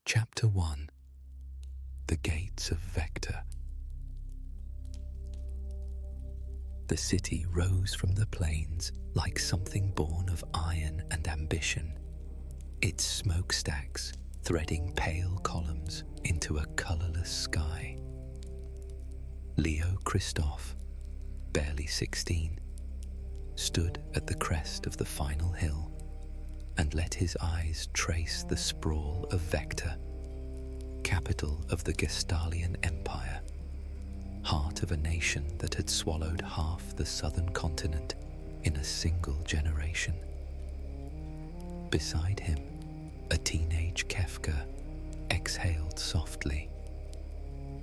Chapter 1. The Gates of Vector. The city rose from the plains like something born of iron and ambition, its smokestacks threading pale columns into a colourless sky. Leo Cristophe, barely 16, stood at the crest of the final hill and let his eyes trace the sprawl of Vector, capital of the Gestahlian Empire, heart of a nation that had swallowed half the southern continent in a single generation. Beside him, a teenage Kefka exhaled softly.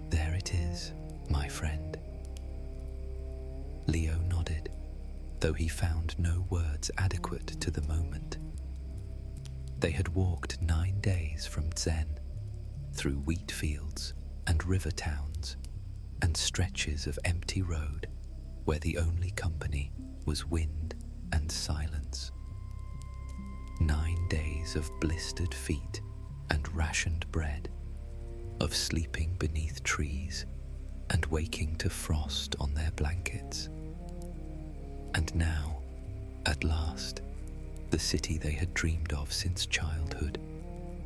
"There it is, my friend." Leo nodded, though he found no words adequate to the moment. They had walked 9 days from Zen, through wheat fields and river towns, and stretches of empty road where the only company was wind and silence. 9 days of blistered feet and rationed bread, of sleeping beneath trees and waking to frost on their blankets. And now, at last, the city they had dreamed of since childhood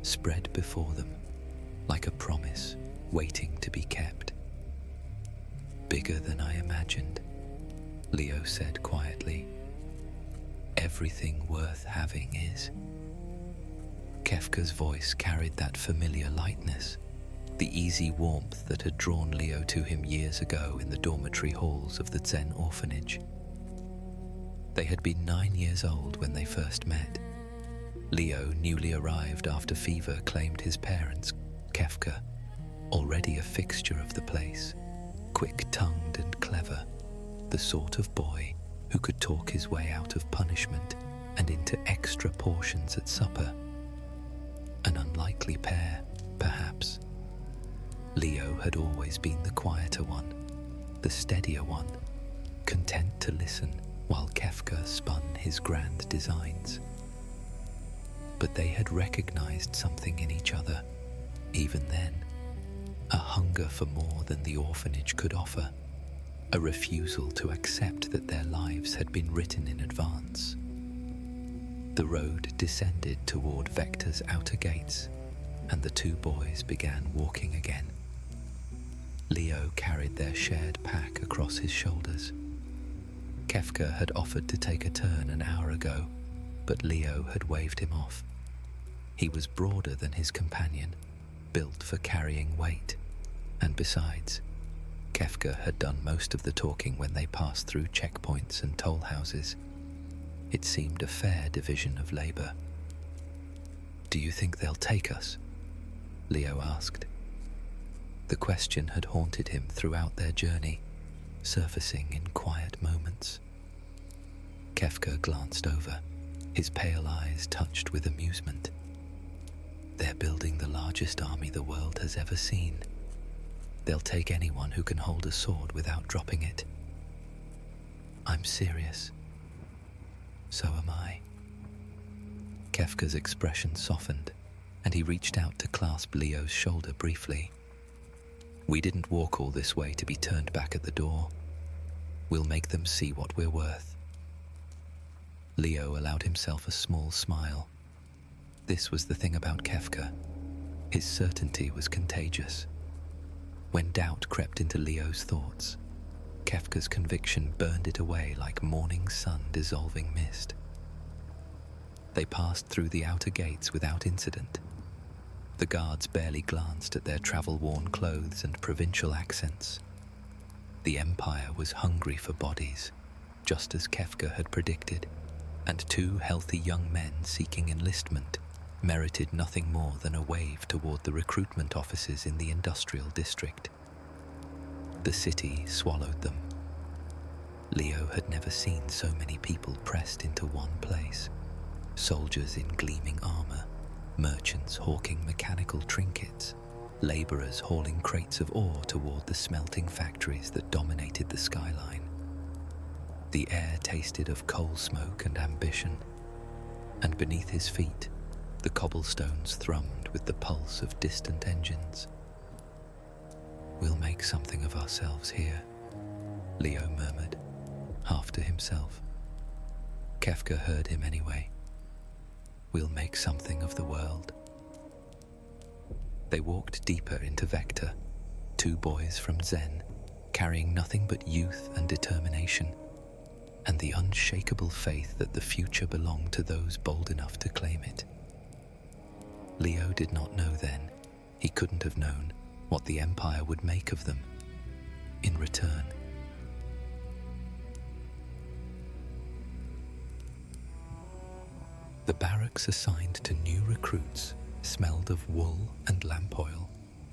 spread before them like a promise waiting to be kept. "Bigger than I imagined," Leo said quietly. "Everything worth having is." Kefka's voice carried that familiar lightness, the easy warmth that had drawn Leo to him years ago in the dormitory halls of the Zen orphanage. They had been 9 years old when they first met. Leo, newly arrived after fever claimed his parents, Kefka, already a fixture of the place, quick-tongued and clever, the sort of boy who could talk his way out of punishment and into extra portions at supper. An unlikely pair, perhaps. Leo had always been the quieter one, the steadier one, content to listen while Kefka spun his grand designs. But they had recognized something in each other, even then, a hunger for more than the orphanage could offer, a refusal to accept that their lives had been written in advance. The road descended toward Vector's outer gates, and the two boys began walking again. Leo carried their shared pack across his shoulders. Kefka had offered to take a turn an hour ago, but Leo had waved him off. He was broader than his companion, built for carrying weight, and besides, Kefka had done most of the talking when they passed through checkpoints and toll houses. It seemed a fair division of labor. "Do you think they'll take us?" Leo asked. The question had haunted him throughout their journey, surfacing in quiet moments. Kefka glanced over, his pale eyes touched with amusement. "They're building the largest army the world has ever seen. They'll take anyone who can hold a sword without dropping it." "I'm serious." "So am I." Kefka's expression softened, and he reached out to clasp Leo's shoulder briefly. "We didn't walk all this way to be turned back at the door. We'll make them see what we're worth." Leo allowed himself a small smile. This was the thing about Kefka. His certainty was contagious. When doubt crept into Leo's thoughts, Kefka's conviction burned it away like morning sun dissolving mist. They passed through the outer gates without incident. The guards barely glanced at their travel-worn clothes and provincial accents. The Empire was hungry for bodies, just as Kefka had predicted, and 2 healthy young men seeking enlistment merited nothing more than a wave toward the recruitment offices in the industrial district. The city swallowed them. Leo had never seen so many people pressed into one place. Soldiers in gleaming armor, merchants hawking mechanical trinkets, laborers hauling crates of ore toward the smelting factories that dominated the skyline. The air tasted of coal smoke and ambition, and beneath his feet, The cobblestones thrummed with the pulse of distant engines. "We'll make something of ourselves here," Leo murmured, half to himself. Kefka heard him anyway. "We'll make something of the world." They walked deeper into Vector, two boys from Zen, carrying nothing but youth and determination, and the unshakable faith that the future belonged to those bold enough to claim it. Leo did not know then, he couldn't have known, what the Empire would make of them in return. The barracks assigned to new recruits smelled of wool and lamp oil,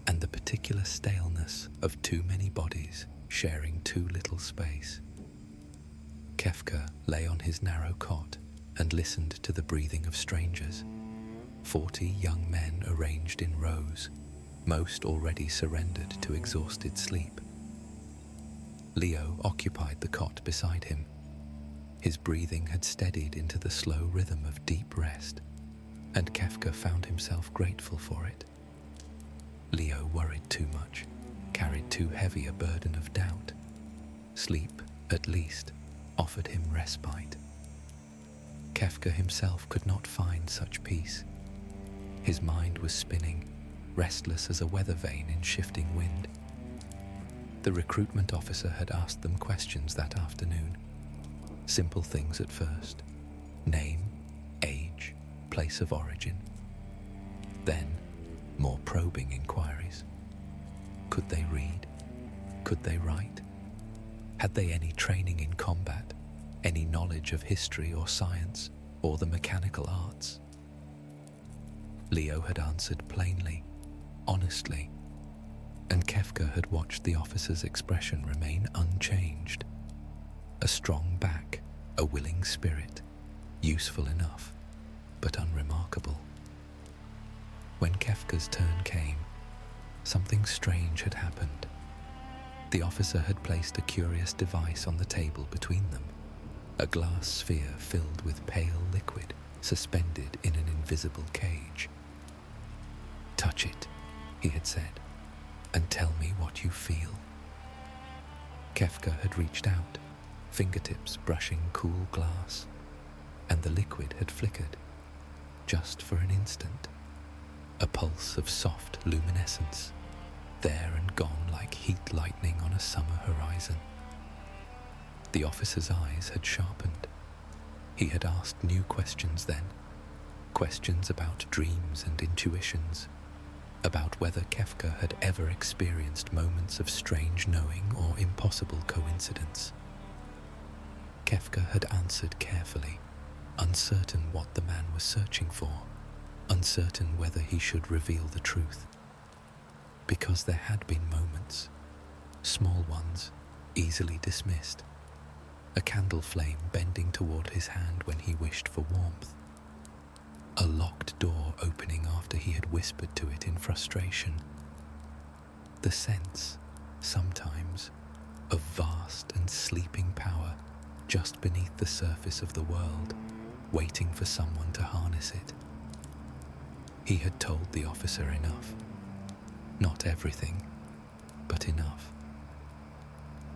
and the particular staleness of too many bodies sharing too little space. Kefka lay on his narrow cot and listened to the breathing of strangers. 40 young men arranged in rows, most already surrendered to exhausted sleep. Leo occupied the cot beside him. His breathing had steadied into the slow rhythm of deep rest, and Kefka found himself grateful for it. Leo worried too much, carried too heavy a burden of doubt. Sleep, at least, offered him respite. Kefka himself could not find such peace. His mind was spinning, restless as a weather vane in shifting wind. The recruitment officer had asked them questions that afternoon. Simple things at first: name, age, place of origin. Then, more probing inquiries. Could they read? Could they write? Had they any training in combat, any knowledge of history or science, or the mechanical arts? Leo had answered plainly, honestly, and Kefka had watched the officer's expression remain unchanged. A strong back, a willing spirit, useful enough, but unremarkable. When Kefka's turn came, something strange had happened. The officer had placed a curious device on the table between them, a glass sphere filled with pale liquid suspended in an invisible cage. "Touch it," he had said, "and tell me what you feel." Kefka had reached out, fingertips brushing cool glass, and the liquid had flickered, just for an instant. A pulse of soft luminescence, there and gone like heat lightning on a summer horizon. The officer's eyes had sharpened. He had asked new questions then, questions about dreams and intuitions, about whether Kefka had ever experienced moments of strange knowing or impossible coincidence. Kefka had answered carefully, uncertain what the man was searching for, uncertain whether he should reveal the truth. Because there had been moments, small ones, easily dismissed. A candle flame bending toward his hand when he wished for warmth. A locked door opening after he had whispered to it in frustration. The sense, sometimes, of vast and sleeping power just beneath the surface of the world, waiting for someone to harness it. He had told the officer enough. Not everything, but enough.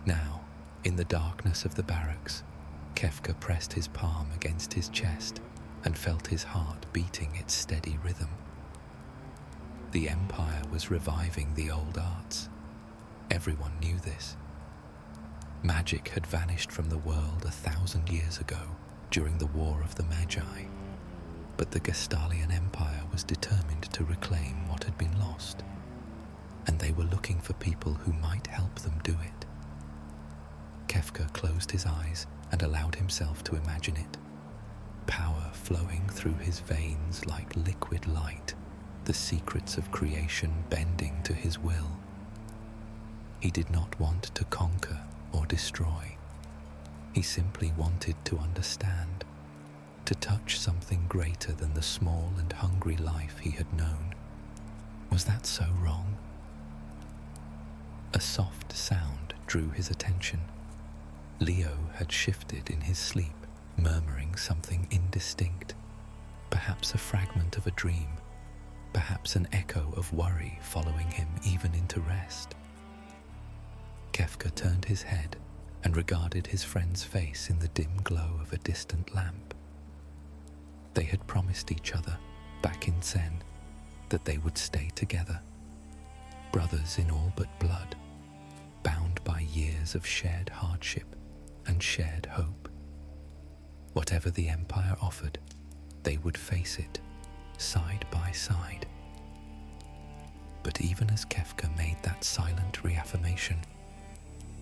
Now, in the darkness of the barracks, Kefka pressed his palm against his chest and felt his heart beating its steady rhythm. The Empire was reviving the old arts. Everyone knew this. Magic had vanished from the world 1,000 years ago during the War of the Magi, but the Gestahlian Empire was determined to reclaim what had been lost, and they were looking for people who might help them do it. Kefka closed his eyes and allowed himself to imagine it. Power flowing through his veins like liquid light, the secrets of creation bending to his will. He did not want to conquer or destroy. He simply wanted to understand, to touch something greater than the small and hungry life he had known. Was that so wrong? A soft sound drew his attention. Leo had shifted in his sleep, murmuring something indistinct. Perhaps a fragment of a dream, perhaps an echo of worry following him even into rest. Kefka turned his head and regarded his friend's face in the dim glow of a distant lamp. They had promised each other, back in Zen, that they would stay together, brothers in all but blood, bound by years of shared hardship and shared hope. Whatever the Empire offered, they would face it, side by side. But even as Kefka made that silent reaffirmation,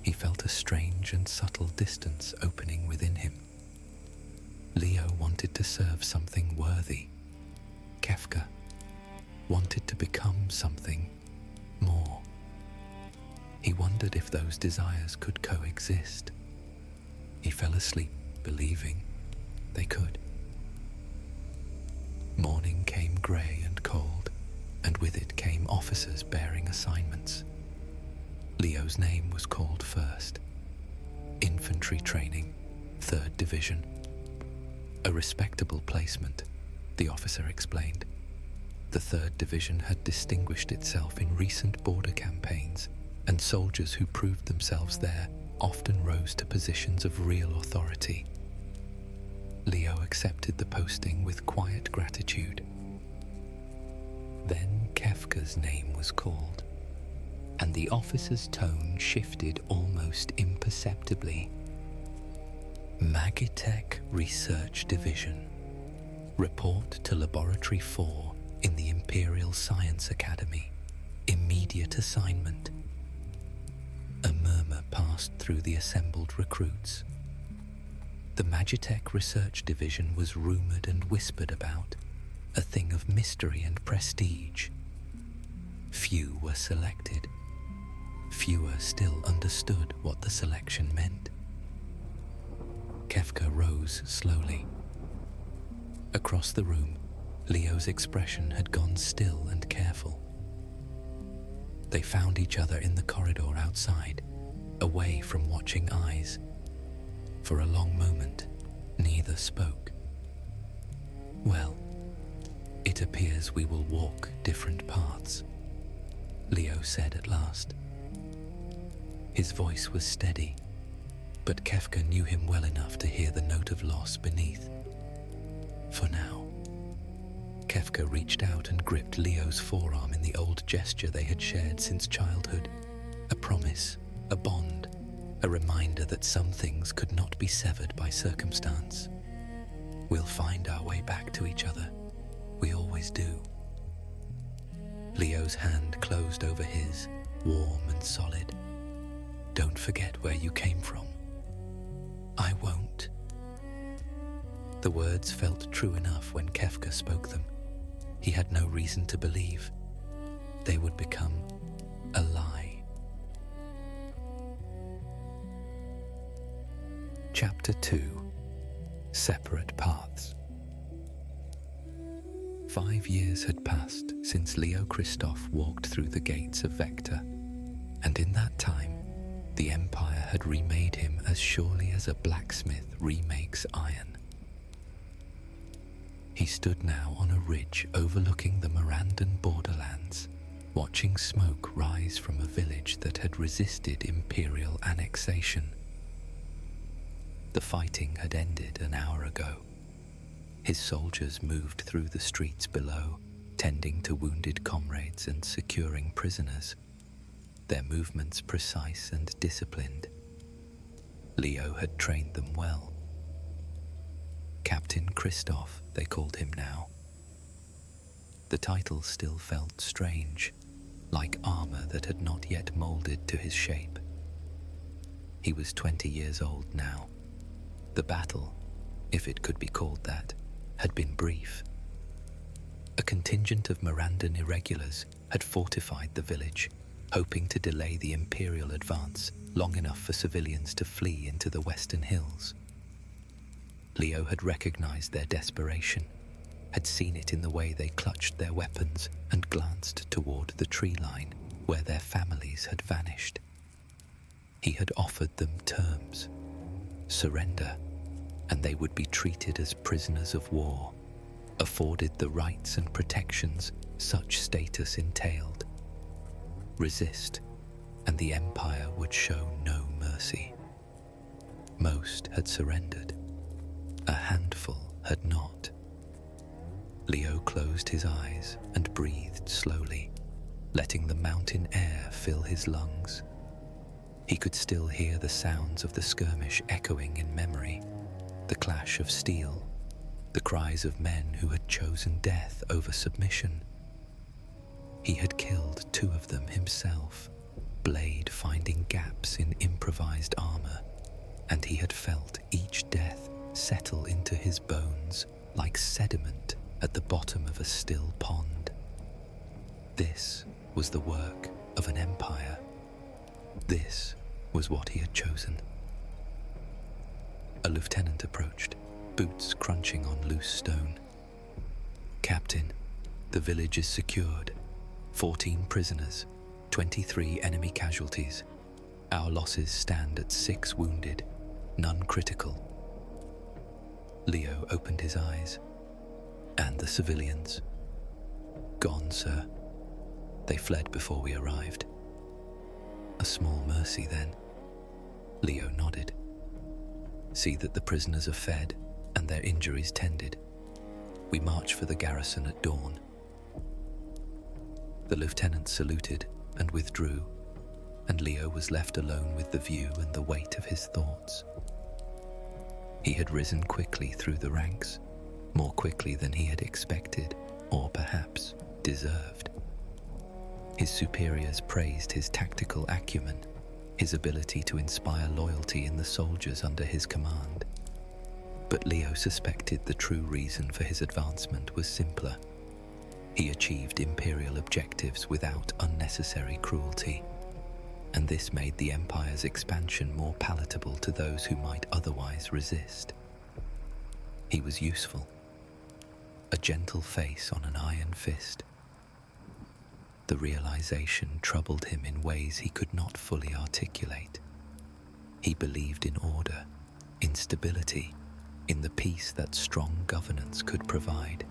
he felt a strange and subtle distance opening within him. Leo wanted to serve something worthy. Kefka wanted to become something more. He wondered if those desires could coexist. He fell asleep believing they could. Morning came grey and cold, and with it came officers bearing assignments. Leo's name was called first. Infantry training, 3rd Division. A respectable placement, the officer explained. The 3rd Division had distinguished itself in recent border campaigns, and soldiers who proved themselves there often rose to positions of real authority. Leo accepted the posting with quiet gratitude. Then Kefka's name was called, and the officer's tone shifted almost imperceptibly. Magitek Research Division. Report to Laboratory 4 in the Imperial Science Academy. Immediate assignment. A murmur passed through the assembled recruits. The Magitek Research Division was rumoured and whispered about, a thing of mystery and prestige. Few were selected. Fewer still understood what the selection meant. Kefka rose slowly. Across the room, Leo's expression had gone still and careful. They found each other in the corridor outside, away from watching eyes. For a long moment, neither spoke. Well, it appears we will walk different paths, Leo said at last. His voice was steady, but Kefka knew him well enough to hear the note of loss beneath. For now. Kefka reached out and gripped Leo's forearm in the old gesture they had shared since childhood. A promise, a bond, a reminder that some things could not be severed by circumstance. We'll find our way back to each other. We always do. Leo's hand closed over his, warm and solid. Don't forget where you came from. I won't. The words felt true enough when Kefka spoke them. He had no reason to believe. They would become a lie. Chapter 2. Separate Paths. 5 years had passed since Leo Cristophe walked through the gates of Vector, and in that time, the Empire had remade him as surely as a blacksmith remakes iron. He stood now on a ridge overlooking the Mirandan borderlands, watching smoke rise from a village that had resisted imperial annexation. The fighting had ended an hour ago. His soldiers moved through the streets below, tending to wounded comrades and securing prisoners, their movements precise and disciplined. Leo had trained them well. Captain Cristophe, they called him now. The title still felt strange, like armor that had not yet molded to his shape. He was 20 years old now. The battle, if it could be called that, had been brief. A contingent of Mirandan irregulars had fortified the village, hoping to delay the imperial advance long enough for civilians to flee into the western hills. Leo had recognized their desperation, had seen it in the way they clutched their weapons and glanced toward the tree line where their families had vanished. He had offered them terms, surrender, and they would be treated as prisoners of war. afforded the rights and protections such status entailed. Resist, and the empire would show no mercy. Most had surrendered. A handful had not. Leo closed his eyes and breathed slowly, letting the mountain air fill his lungs. He could still hear the sounds of the skirmish echoing in memory, the clash of steel, the cries of men who had chosen death over submission. He had killed 2 of them himself, blade finding gaps in improvised armor, and he had felt each death settle into his bones like sediment at the bottom of a still pond. This was the work of an empire. This was what he had chosen. A lieutenant approached, boots crunching on loose stone. "Captain, the village is secured. 14 prisoners, 23 enemy casualties. Our losses stand at 6 wounded, none critical." Leo opened his eyes. "And the civilians?" "Gone, sir. They fled before we arrived." "A small mercy, then." Leo nodded. "See that the prisoners are fed and their injuries tended. We march for the garrison at dawn." The lieutenant saluted and withdrew, and Leo was left alone with the view and the weight of his thoughts. He had risen quickly through the ranks, more quickly than he had expected, or perhaps deserved. His superiors praised his tactical acumen, his ability to inspire loyalty in the soldiers under his command. But Leo suspected the true reason for his advancement was simpler. He achieved imperial objectives without unnecessary cruelty, and this made the empire's expansion more palatable to those who might otherwise resist. He was useful, a gentle face on an iron fist. The realization troubled him in ways he could not fully articulate. He believed in order, in stability, in the peace that strong governance could provide.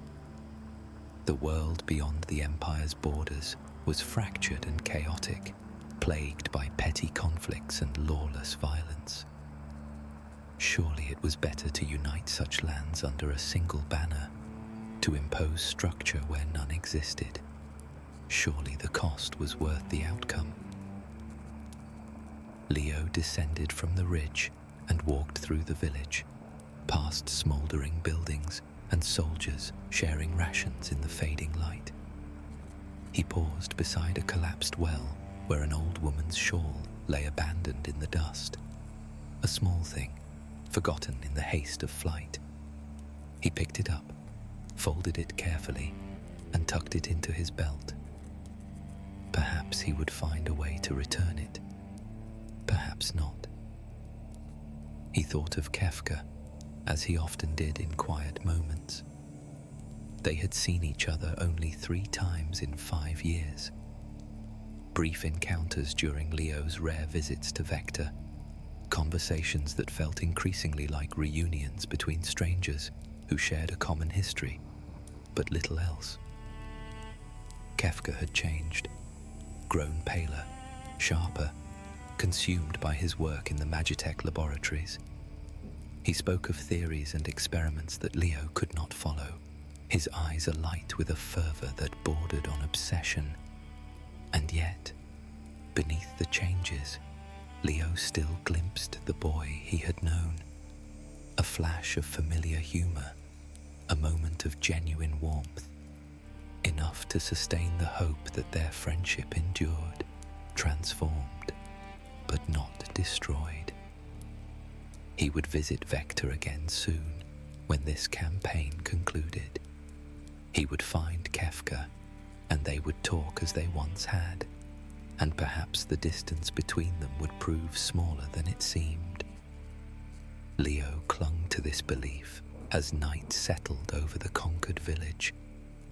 The world beyond the empire's borders was fractured and chaotic, plagued by petty conflicts and lawless violence. Surely it was better to unite such lands under a single banner, to impose structure where none existed. Surely the cost was worth the outcome. Leo descended from the ridge and walked through the village, past smouldering buildings and soldiers sharing rations in the fading light. He paused beside a collapsed well where an old woman's shawl lay abandoned in the dust. A small thing, forgotten in the haste of flight. He picked it up, folded it carefully, and tucked it into his belt. Perhaps he would find a way to return it. Perhaps not. He thought of Kefka, as he often did in quiet moments. They had seen each other only 3 times in 5 years. Brief encounters during Leo's rare visits to Vector, conversations that felt increasingly like reunions between strangers who shared a common history, but little else. Kefka had changed, grown paler, sharper, consumed by his work in the Magitek laboratories. He spoke of theories and experiments that Leo could not follow, his eyes alight with a fervor that bordered on obsession. And yet, beneath the changes, Leo still glimpsed the boy he had known. A flash of familiar humor, a moment of genuine warmth, enough to sustain the hope that their friendship endured, transformed, but not destroyed. He would visit Vector again soon, when this campaign concluded. He would find Kefka, and they would talk as they once had, and perhaps the distance between them would prove smaller than it seemed. Leo clung to this belief as night settled over the conquered village,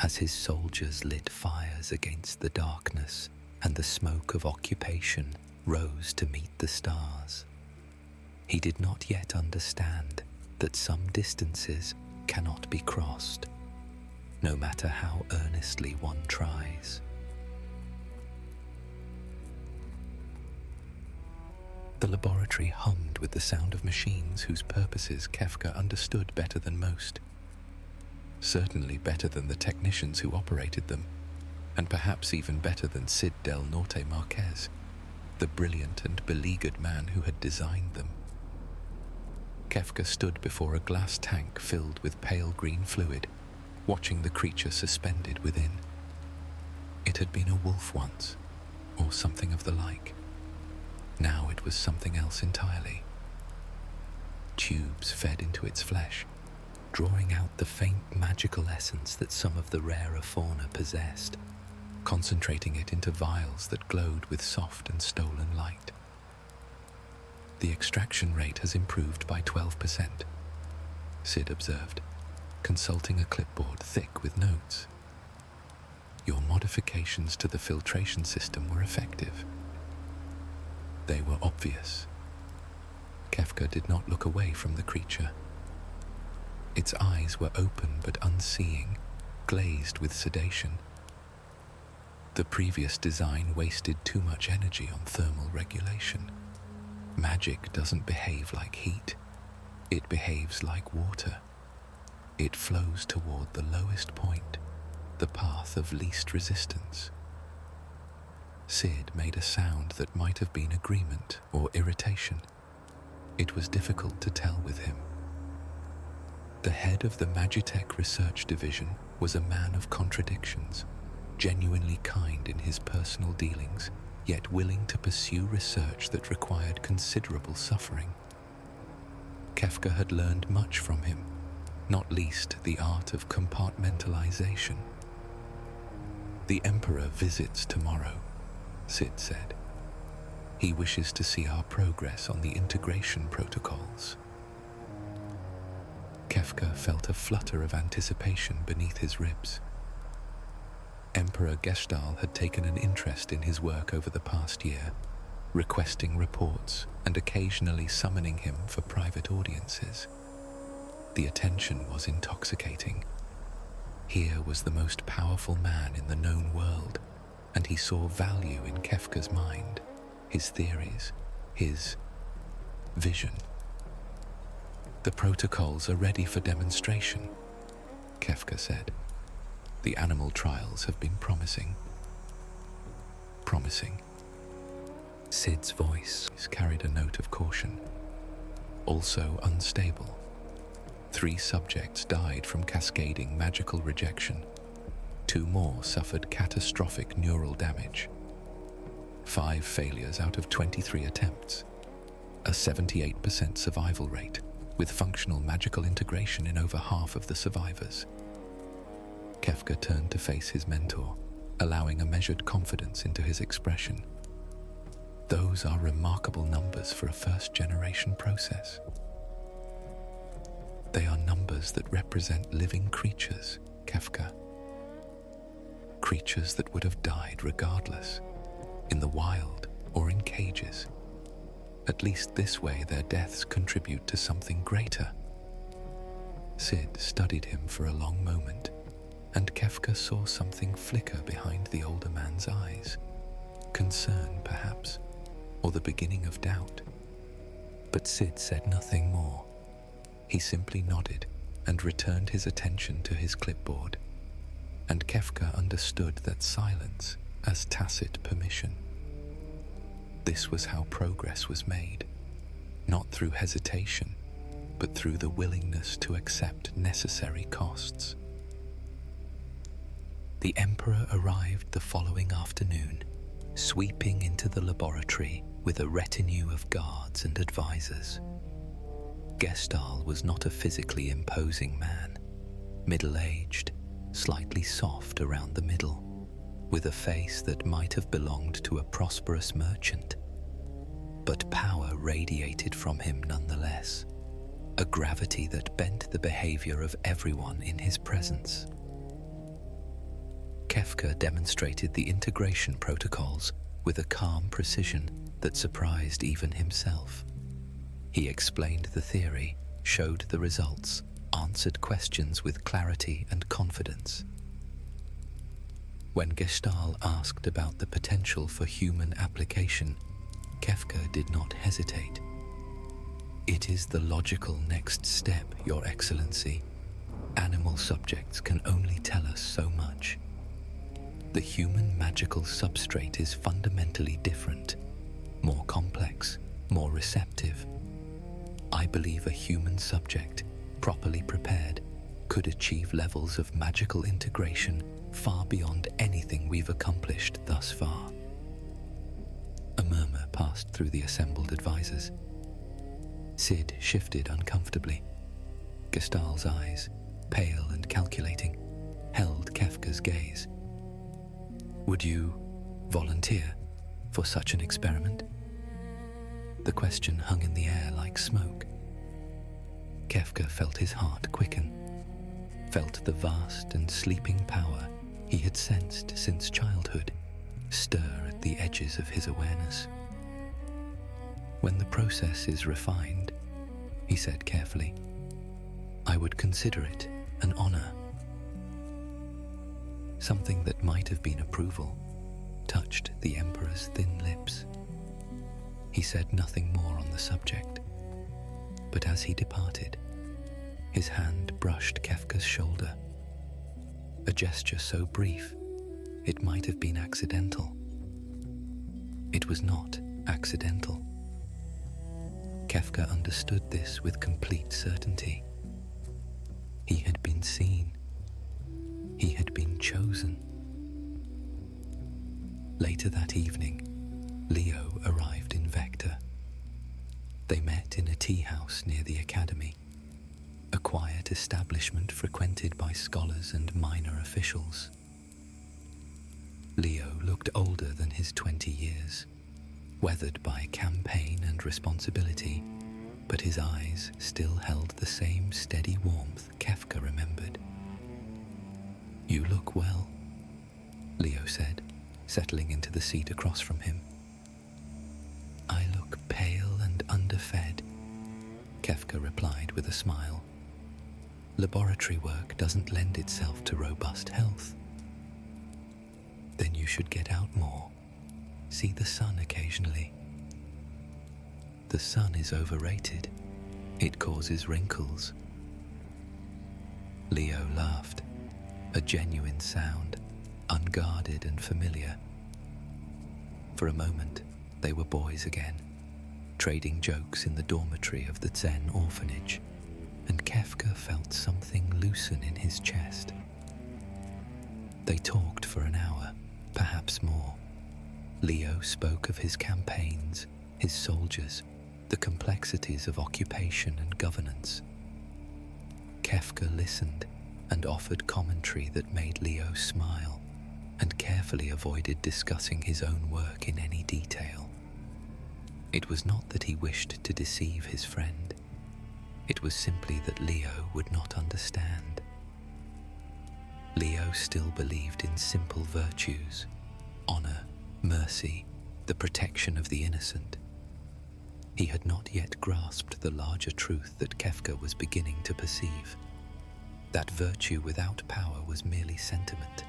as his soldiers lit fires against the darkness and the smoke of occupation rose to meet the stars. He did not yet understand that some distances cannot be crossed, no matter how earnestly one tries. The laboratory hummed with the sound of machines whose purposes Kefka understood better than most. Certainly better than the technicians who operated them, and perhaps even better than Cid del Norte Marquez, the brilliant and beleaguered man who had designed them. Kefka stood before a glass tank filled with pale green fluid, watching the creature suspended within. It had been a wolf once, or something of the like. Now it was something else entirely. Tubes fed into its flesh, drawing out the faint magical essence that some of the rarer fauna possessed, concentrating it into vials that glowed with soft and stolen light. The extraction rate has improved by 12%, Cid observed, consulting a clipboard thick with notes. Your modifications to the filtration system were effective. They were obvious. Kefka did not look away from the creature. Its eyes were open but unseeing, glazed with sedation. The previous design wasted too much energy on thermal regulation. Magic doesn't behave like heat. It behaves like water. It flows toward the lowest point, the path of least resistance. Cid made a sound that might have been agreement or irritation. It was difficult to tell with him. The head of the Magitek Research Division was a man of contradictions, genuinely kind in his personal dealings, yet willing to pursue research that required considerable suffering. Kefka had learned much from him, not least the art of compartmentalization. The Emperor visits tomorrow, Cid said. He wishes to see our progress on the integration protocols. Kefka felt a flutter of anticipation beneath his ribs. Emperor Gestahl had taken an interest in his work over the past year, requesting reports and occasionally summoning him for private audiences. The attention was intoxicating. Here was the most powerful man in the known world, and he saw value in Kefka's mind, his theories, his vision. The protocols are ready for demonstration, Kefka said. The animal trials have been promising. Promising. Cid's voice carried a note of caution. Also unstable. 3 subjects died from cascading magical rejection. 2 more suffered catastrophic neural damage. 5 failures out of 23 attempts. A 78% survival rate, with functional magical integration in over half of the survivors. Kefka turned to face his mentor, allowing a measured confidence into his expression. Those are remarkable numbers for a first-generation process. They are numbers that represent living creatures, Kefka. Creatures that would have died regardless, in the wild or in cages. At least this way their deaths contribute to something greater. Cid studied him for a long moment, and Kefka saw something flicker behind the older man's eyes. Concern, perhaps, or the beginning of doubt. But Cid said nothing more. He simply nodded and returned his attention to his clipboard, and Kefka understood that silence as tacit permission. This was how progress was made, not through hesitation, but through the willingness to accept necessary costs. The Emperor arrived the following afternoon, sweeping into the laboratory with a retinue of guards and advisors. Gestahl was not a physically imposing man, middle-aged, slightly soft around the middle, with a face that might have belonged to a prosperous merchant. But power radiated from him nonetheless, a gravity that bent the behavior of everyone in his presence. Kefka demonstrated the integration protocols with a calm precision that surprised even himself. He explained the theory, showed the results, answered questions with clarity and confidence. When Gestahl asked about the potential for human application, Kefka did not hesitate. "It is the logical next step, Your Excellency. Animal subjects can only tell us so much. The human magical substrate is fundamentally different, more complex, more receptive. I believe a human subject, properly prepared, could achieve levels of magical integration far beyond anything we've accomplished thus far." A murmur passed through the assembled advisors. Sid shifted uncomfortably. Gestahl's eyes, pale and calculating, held Kefka's gaze. "Would you volunteer for such an experiment?" The question hung in the air like smoke. Kefka felt his heart quicken, felt the vast and sleeping power he had sensed since childhood stir at the edges of his awareness. "When the process is refined," he said carefully, "I would consider it an honor." Something that might have been approval touched the Emperor's thin lips. He said nothing more on the subject, but as he departed, his hand brushed Kefka's shoulder. A gesture so brief, it might have been accidental. It was not accidental. Kefka understood this with complete certainty. He had been seen. He had been chosen. Later that evening, Leo arrived in Vector. They met in a tea house near the academy, a quiet establishment frequented by scholars and minor officials. Leo looked older than his 20 years, weathered by campaign and responsibility, but his eyes still held the same steady warmth Kefka remembered. "You look well," Leo said, settling into the seat across from him. "I look pale and underfed," Kefka replied with a smile. "Laboratory work doesn't lend itself to robust health." "Then you should get out more. See the sun occasionally." "The sun is overrated. It causes wrinkles." Leo laughed, a genuine sound, unguarded and familiar. For a moment, they were boys again, trading jokes in the dormitory of the Zen orphanage, and Kefka felt something loosen in his chest. They talked for an hour, perhaps more. Leo spoke of his campaigns, his soldiers, the complexities of occupation and governance. Kefka listened and offered commentary that made Leo smile, and carefully avoided discussing his own work in any detail. It was not that he wished to deceive his friend. It was simply that Leo would not understand. Leo still believed in simple virtues: honor, mercy, the protection of the innocent. He had not yet grasped the larger truth that Kefka was beginning to perceive. That virtue without power was merely sentiment,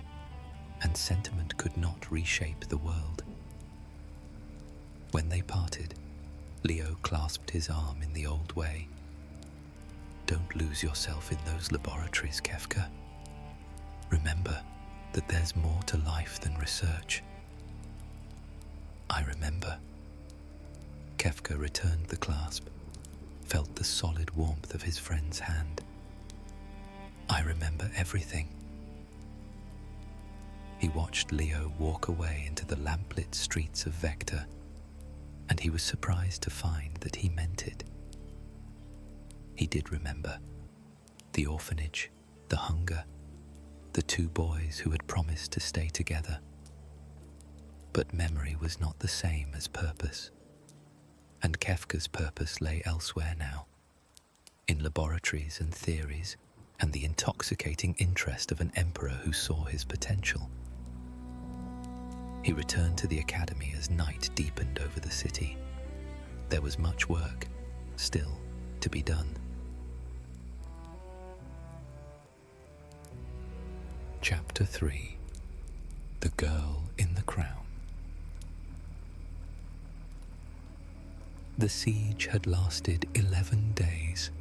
and sentiment could not reshape the world. When they parted, Leo clasped his arm in the old way. "Don't lose yourself in those laboratories, Kefka. Remember that there's more to life than research." "I remember." Kefka returned the clasp, felt the solid warmth of his friend's hand. "I remember everything." He watched Leo walk away into the lamplit streets of Vector, and he was surprised to find that he meant it. He did remember the orphanage, the hunger, the two boys who had promised to stay together. But memory was not the same as purpose, and Kefka's purpose lay elsewhere now, in laboratories and theories, and the intoxicating interest of an emperor who saw his potential. He returned to the academy as night deepened over the city. There was much work still to be done. Chapter 3: the girl in the crown. The siege had lasted 11 days.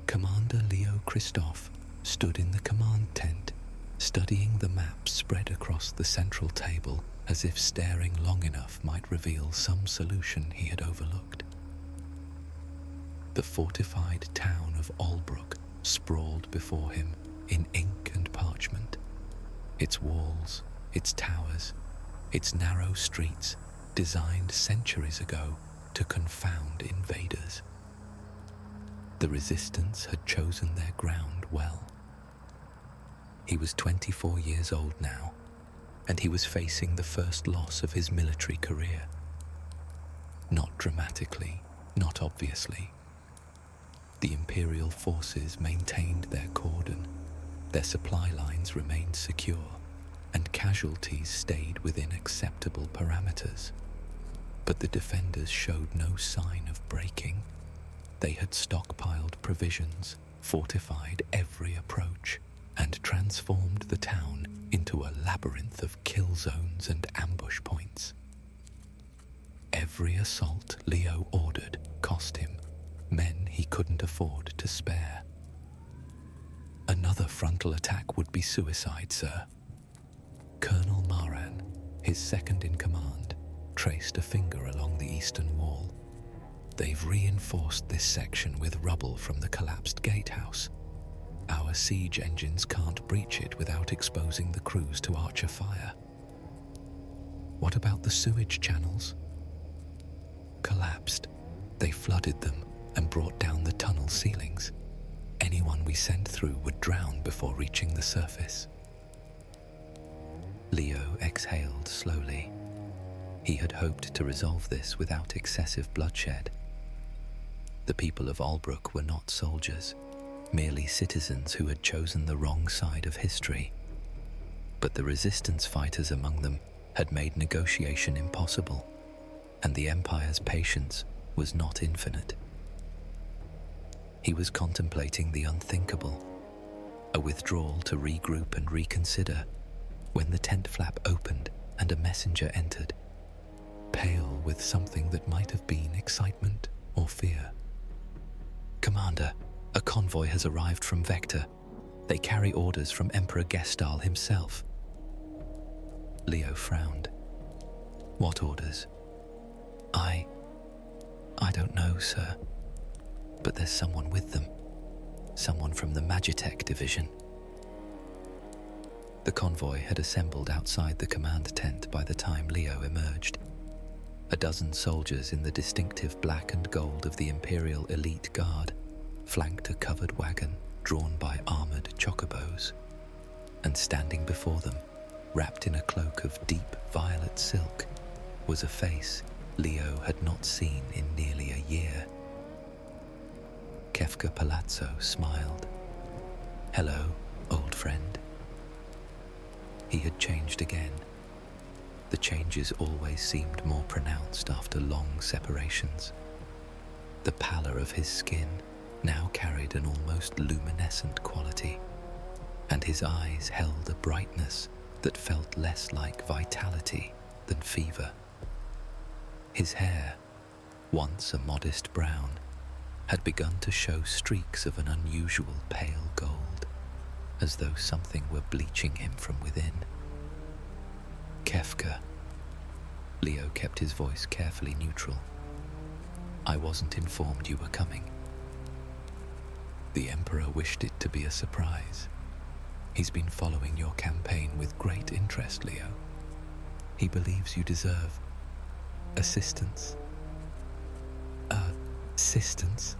Commander Leo Cristophe stood in the command tent, studying the maps spread across the central table as if staring long enough might reveal some solution he had overlooked. The fortified town of Albrook sprawled before him in ink and parchment. Its walls, its towers, its narrow streets, designed centuries ago to confound invaders. The resistance had chosen their ground well. He was 24 years old now, and he was facing the first loss of his military career. Not dramatically, not obviously. The Imperial forces maintained their cordon, their supply lines remained secure, and casualties stayed within acceptable parameters. But the defenders showed no sign of breaking. They had stockpiled provisions, fortified every approach, and transformed the town into a labyrinth of kill zones and ambush points. Every assault Leo ordered cost him men he couldn't afford to spare. Another frontal attack would be suicide, sir. Colonel Maran, his second in command, traced a finger along the eastern wall. They've reinforced this section with rubble from the collapsed gatehouse. Our siege engines can't breach it without exposing the crews to archer fire. What about the sewage channels? Collapsed. They flooded them and brought down the tunnel ceilings. Anyone we sent through would drown before reaching the surface. Leo exhaled slowly. He had hoped to resolve this without excessive bloodshed. The people of Albrook were not soldiers, merely citizens who had chosen the wrong side of history. But the resistance fighters among them had made negotiation impossible, and the Empire's patience was not infinite. He was contemplating the unthinkable, a withdrawal to regroup and reconsider, when the tent flap opened and a messenger entered, pale with something that might have been excitement or fear. "Commander, a convoy has arrived from Vector. They carry orders from Emperor Gestahl himself." Leo frowned. "What orders?" I don't know, sir. But there's someone with them. Someone from the Magitek division." The convoy had assembled outside the command tent by the time Leo emerged. A dozen soldiers in the distinctive black and gold of the Imperial Elite Guard flanked a covered wagon drawn by armored chocobos. And standing before them, wrapped in a cloak of deep violet silk, was a face Leo had not seen in nearly a year. Kefka Palazzo smiled. "Hello, old friend." He had changed again. The changes always seemed more pronounced after long separations. The pallor of his skin now carried an almost luminescent quality, and his eyes held a brightness that felt less like vitality than fever. His hair, once a modest brown, had begun to show streaks of an unusual pale gold, as though something were bleaching him from within. "Kefka." Leo kept his voice carefully neutral. "I wasn't informed you were coming." "The Emperor wished it to be a surprise. He's been following your campaign with great interest, Leo. He believes you deserve assistance." Assistance?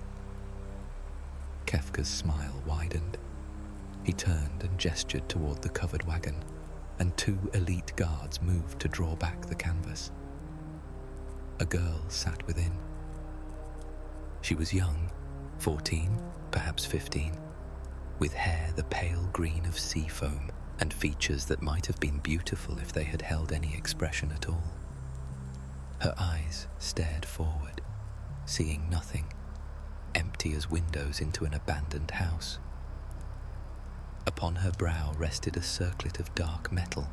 Kefka's smile widened. He turned and gestured toward the covered wagon, and two elite guards moved to draw back the canvas. A girl sat within. She was young, 14, perhaps 15, with hair the pale green of sea foam and features that might have been beautiful if they had held any expression at all. Her eyes stared forward, seeing nothing, empty as windows into an abandoned house. Upon her brow rested a circlet of dark metal,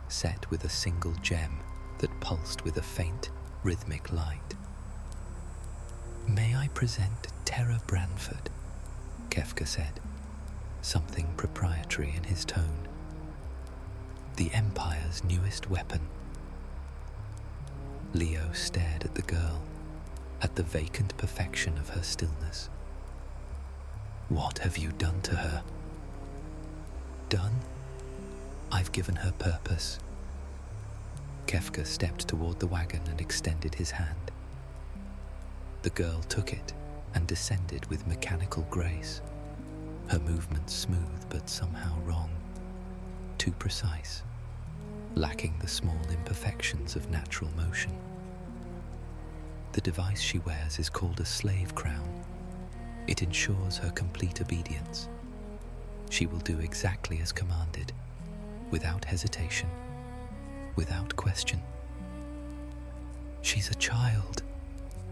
set with a single gem that pulsed with a faint, rhythmic light. "May I present Terra Branford?" Kefka said, something proprietary in his tone. "The Empire's newest weapon." Leo stared at the girl, at the vacant perfection of her stillness. "What have you done to her?" "Done? I've given her purpose." Kefka stepped toward the wagon and extended his hand. The girl took it and descended with mechanical grace, her movements smooth but somehow wrong, too precise, lacking the small imperfections of natural motion. The device she wears is called a slave crown. It ensures her complete obedience. She will do exactly as commanded, without hesitation, without question. "She's a child,"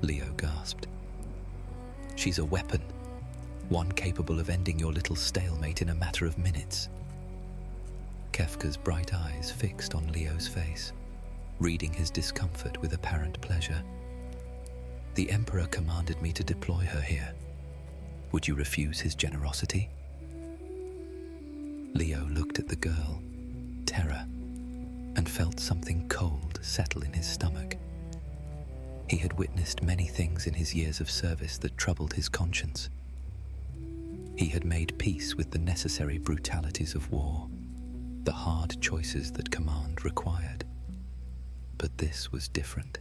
Leo gasped. "She's a weapon, one capable of ending your little stalemate in a matter of minutes." Kefka's bright eyes fixed on Leo's face, reading his discomfort with apparent pleasure. "The Emperor commanded me to deploy her here. Would you refuse his generosity?" Leo looked at the girl, Terra, and felt something cold settle in his stomach. He had witnessed many things in his years of service that troubled his conscience. He had made peace with the necessary brutalities of war, the hard choices that command required. But this was different.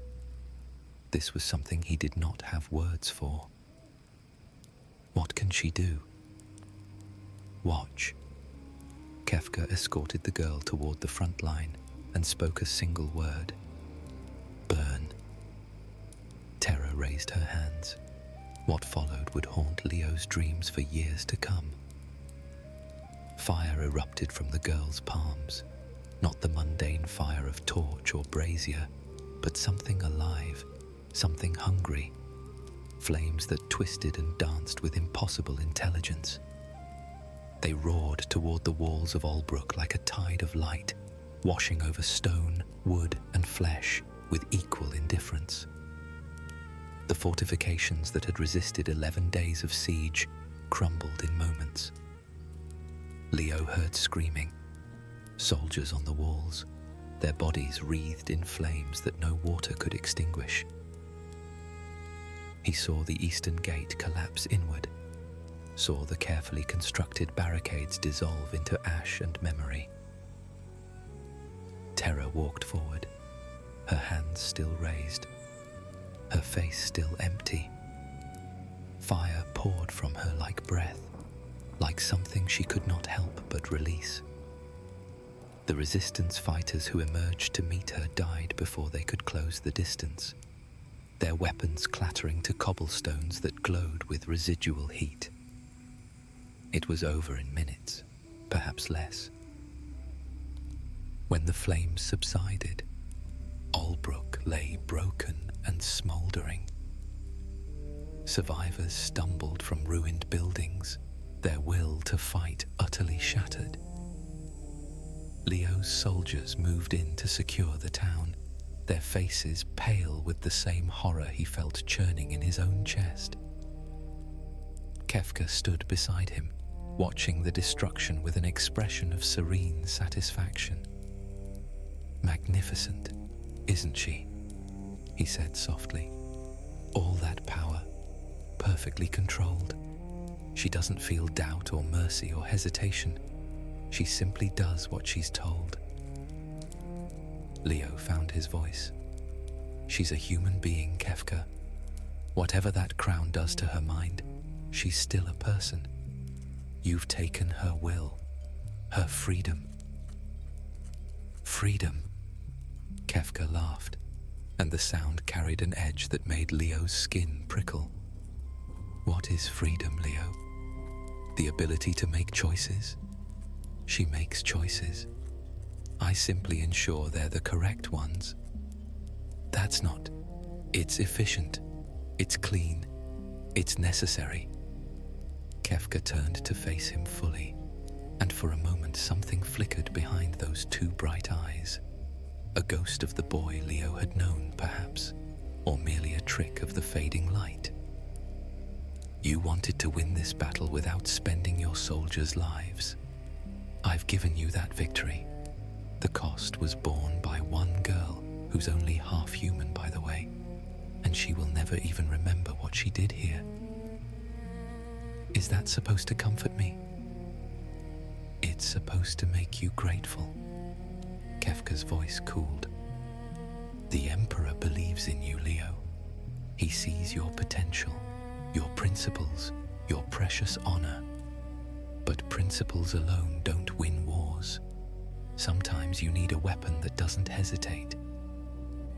This was something he did not have words for. "What can she do?" "Watch." Kefka escorted the girl toward the front line and spoke a single word. "Burn." Terra raised her hands. What followed would haunt Leo's dreams for years to come. Fire erupted from the girl's palms, not the mundane fire of torch or brazier, but something alive, something hungry, flames that twisted and danced with impossible intelligence. They roared toward the walls of Albrook like a tide of light, washing over stone, wood, and flesh with equal indifference. The fortifications that had resisted 11 days of siege crumbled in moments. Leo heard screaming, soldiers on the walls, their bodies wreathed in flames that no water could extinguish. He saw the eastern gate collapse inward, saw the carefully constructed barricades dissolve into ash and memory. Terra walked forward, her hands still raised, her face still empty. Fire poured from her like breath, like something she could not help but release. The resistance fighters who emerged to meet her died before they could close the distance, their weapons clattering to cobblestones that glowed with residual heat. It was over in minutes, perhaps less. When the flames subsided, Albrook lay broken and smouldering. Survivors stumbled from ruined buildings, their will to fight utterly shattered. Leo's soldiers moved in to secure the town, their faces pale with the same horror he felt churning in his own chest. Kefka stood beside him, watching the destruction with an expression of serene satisfaction. "Magnificent, isn't she?" he said softly. "All that power, perfectly controlled. She doesn't feel doubt or mercy or hesitation. She simply does what she's told." Leo found his voice. "She's a human being, Kefka. Whatever that crown does to her mind, she's still a person. You've taken her will, her freedom." "Freedom," Kefka laughed, and the sound carried an edge that made Leo's skin prickle. "What is freedom, Leo? The ability to make choices? She makes choices. I simply ensure they're the correct ones. That's not. It's efficient. It's clean. It's necessary." Kefka turned to face him fully, and for a moment something flickered behind those two bright eyes. A ghost of the boy Leo had known, perhaps, or merely a trick of the fading light. You wanted to win this battle without spending your soldiers' lives. I've given you that victory. The cost was borne by one girl, who's only half human, by the way, and she will never even remember what she did here. Is that supposed to comfort me? It's supposed to make you grateful. Kefka's voice cooled. The Emperor believes in you, Leo. He sees your potential, your principles, your precious honor. But principles alone don't win wars. Sometimes you need a weapon that doesn't hesitate.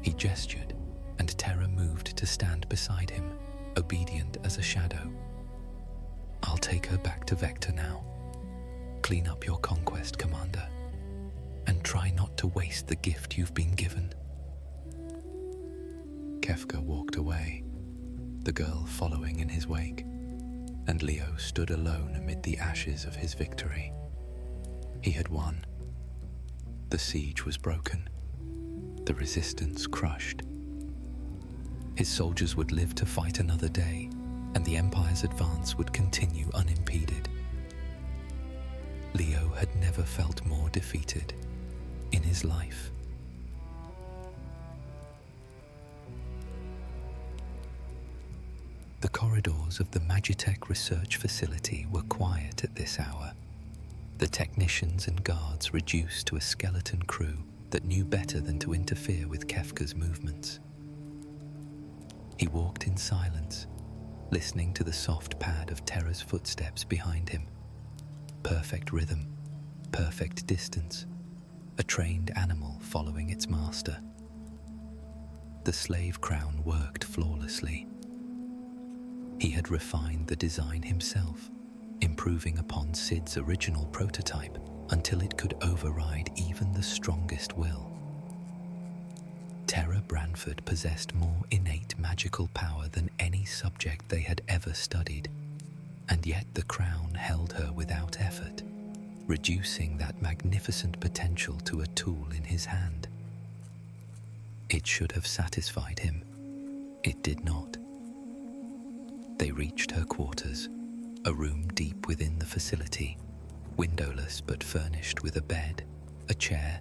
He gestured, and Terra moved to stand beside him, obedient as a shadow. I'll take her back to Vector now. Clean up your conquest, Commander, and try not to waste the gift you've been given. Kefka walked away, the girl following in his wake, and Leo stood alone amid the ashes of his victory. He had won. The siege was broken, the resistance crushed. His soldiers would live to fight another day, and the Empire's advance would continue unimpeded. Leo had never felt more defeated in his life. The corridors of the Magitek research facility were quiet at this hour, the technicians and guards reduced to a skeleton crew that knew better than to interfere with Kefka's movements. He walked in silence, listening to the soft pad of Terra's footsteps behind him. Perfect rhythm, perfect distance, a trained animal following its master. The slave crown worked flawlessly. He had refined the design himself, improving upon Sid's original prototype until it could override even the strongest will. Terra Branford possessed more innate magical power than any subject they had ever studied, and yet the crown held her without effort, reducing that magnificent potential to a tool in his hand. It should have satisfied him. It did not. They reached her quarters, a room deep within the facility, windowless but furnished with a bed, a chair,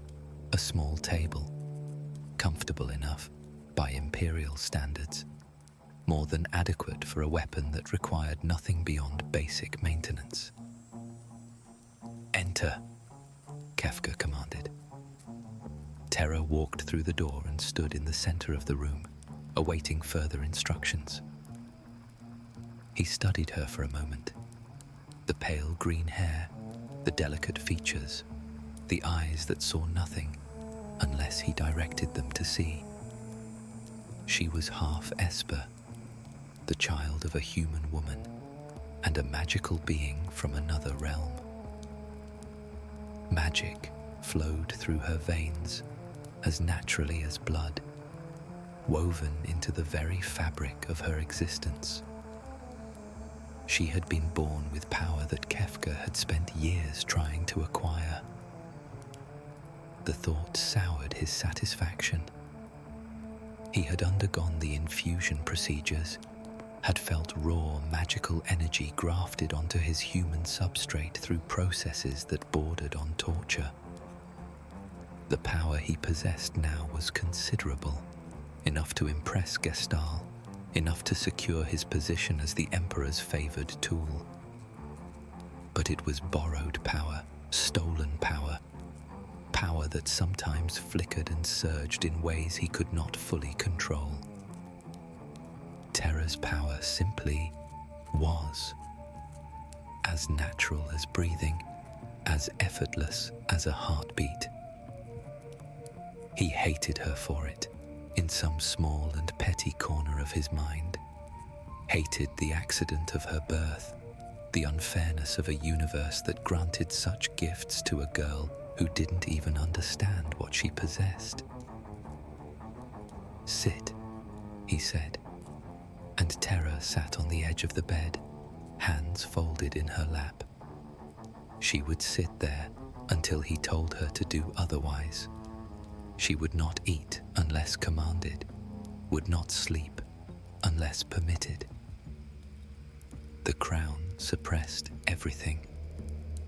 a small table. Comfortable enough, by Imperial standards, more than adequate for a weapon that required nothing beyond basic maintenance. Enter, Kefka commanded. Terra walked through the door and stood in the center of the room, awaiting further instructions. He studied her for a moment. The pale green hair, the delicate features, the eyes that saw nothing unless he directed them to see. She was half Esper, the child of a human woman and a magical being from another realm. Magic flowed through her veins as naturally as blood, woven into the very fabric of her existence. She had been born with power that Kefka had spent years trying to acquire. The thought soured his satisfaction. He had undergone the infusion procedures, had felt raw magical energy grafted onto his human substrate through processes that bordered on torture. The power he possessed now was considerable, enough to impress Gestahl, enough to secure his position as the Emperor's favored tool. But it was borrowed power, stolen power, power that sometimes flickered and surged in ways he could not fully control. Terra's power simply was. As natural as breathing, as effortless as a heartbeat. He hated her for it, in some small and petty corner of his mind. Hated the accident of her birth, the unfairness of a universe that granted such gifts to a girl who didn't even understand what she possessed. Sit, he said, and Terra sat on the edge of the bed, hands folded in her lap. She would sit there until he told her to do otherwise. She would not eat unless commanded, would not sleep unless permitted. The crown suppressed everything: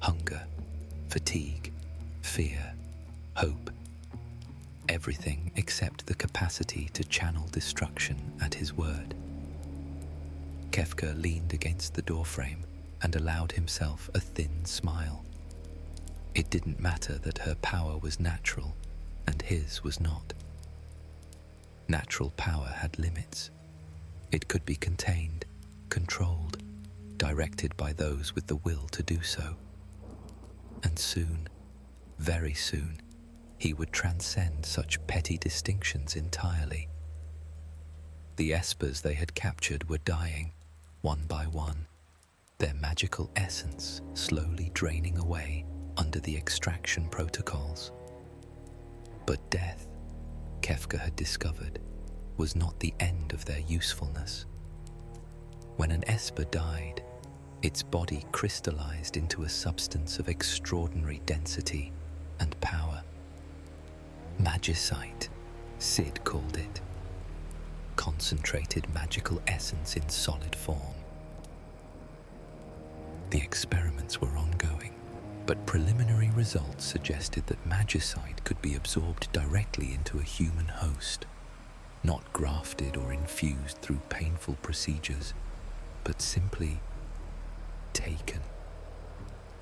hunger, fatigue, fear, hope. Everything except the capacity to channel destruction at his word. Kefka leaned against the doorframe and allowed himself a thin smile. It didn't matter that her power was natural and his was not. Natural power had limits. It could be contained, controlled, directed by those with the will to do so. And soon, very soon, he would transcend such petty distinctions entirely. The Espers they had captured were dying, one by one, their magical essence slowly draining away under the extraction protocols. But death, Kefka had discovered, was not the end of their usefulness. When an Esper died, its body crystallized into a substance of extraordinary density and power. Magicite, Sid called it. Concentrated magical essence in solid form. The experiments were ongoing, but preliminary results suggested that magicite could be absorbed directly into a human host, not grafted or infused through painful procedures, but simply taken,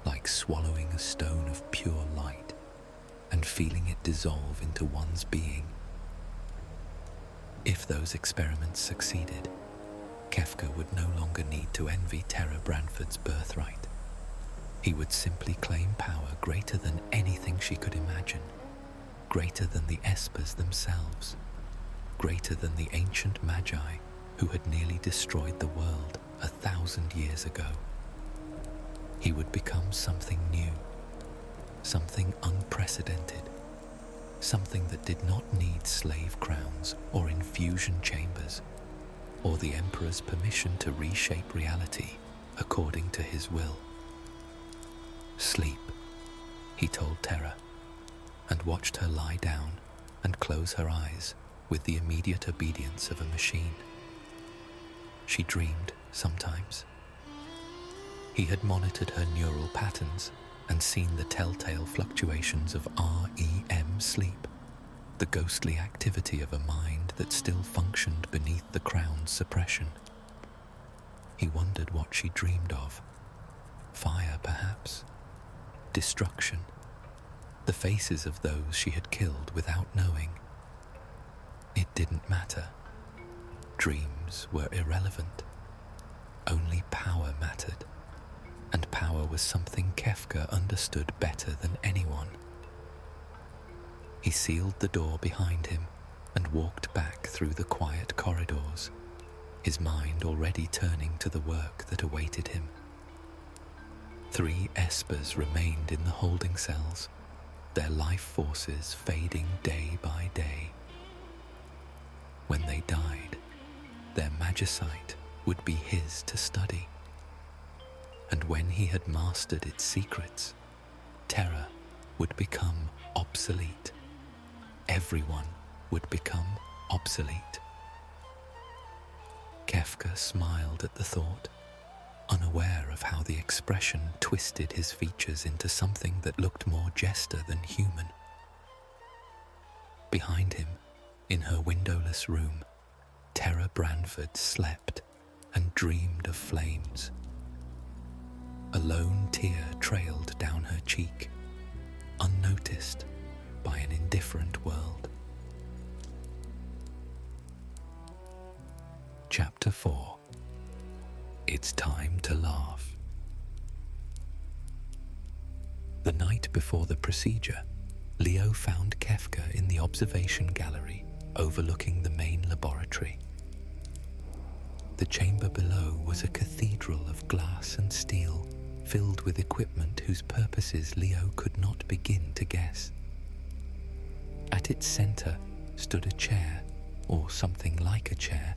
like swallowing a stone of pure light and feeling it dissolve into one's being. If those experiments succeeded, Kefka would no longer need to envy Terra Branford's birthright. He would simply claim power greater than anything she could imagine, greater than the Espers themselves, greater than the ancient Magi who had nearly destroyed the world 1,000 years ago. He would become something new, something unprecedented, something that did not need slave crowns or infusion chambers, or the Emperor's permission to reshape reality according to his will. Sleep, he told Terra, and watched her lie down and close her eyes with the immediate obedience of a machine. She dreamed sometimes. He had monitored her neural patterns and seen the telltale fluctuations of REM sleep, the ghostly activity of a mind that still functioned beneath the crown's suppression. He wondered what she dreamed of. Fire, perhaps. Destruction. The faces of those she had killed without knowing. It didn't matter. Dreams were irrelevant. Only power mattered. And power was something Kefka understood better than anyone. He sealed the door behind him and walked back through the quiet corridors, his mind already turning to the work that awaited him. 3 Espers remained in the holding cells, their life forces fading day by day. When they died, their magicite would be his to study. And when he had mastered its secrets, Terra would become obsolete. Everyone would become obsolete. Kefka smiled at the thought, unaware of how the expression twisted his features into something that looked more Jester than human. Behind him, in her windowless room, Terra Branford slept and dreamed of flames. A lone tear trailed down her cheek, unnoticed by an indifferent world. Chapter 4. It's time to laugh. The night before the procedure, Leo found Kefka in the observation gallery overlooking the main laboratory. The chamber below was a cathedral of glass and steel, filled with equipment whose purposes Leo could not begin to guess. At its center stood a chair, or something like a chair,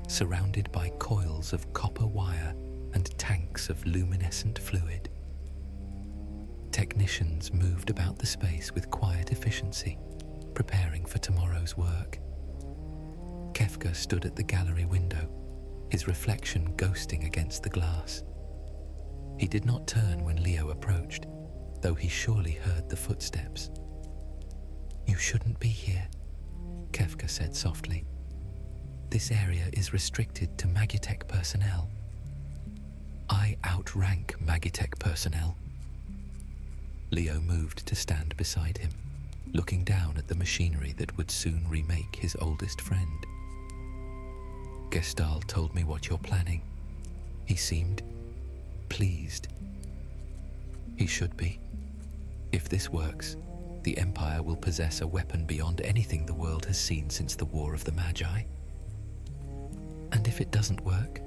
surrounded by coils of copper wire and tanks of luminescent fluid. Technicians moved about the space with quiet efficiency, preparing for tomorrow's work. Kefka stood at the gallery window, his reflection ghosting against the glass. He did not turn when Leo approached, though he surely heard the footsteps. "You shouldn't be here," Kefka said softly. "This area is restricted to Magitek personnel." "I outrank Magitek personnel." Leo moved to stand beside him, looking down at the machinery that would soon remake his oldest friend. "Gestahl told me what you're planning." He seemed pleased. He should be. If this works, the Empire will possess a weapon beyond anything the world has seen since the War of the Magi. And if it doesn't work?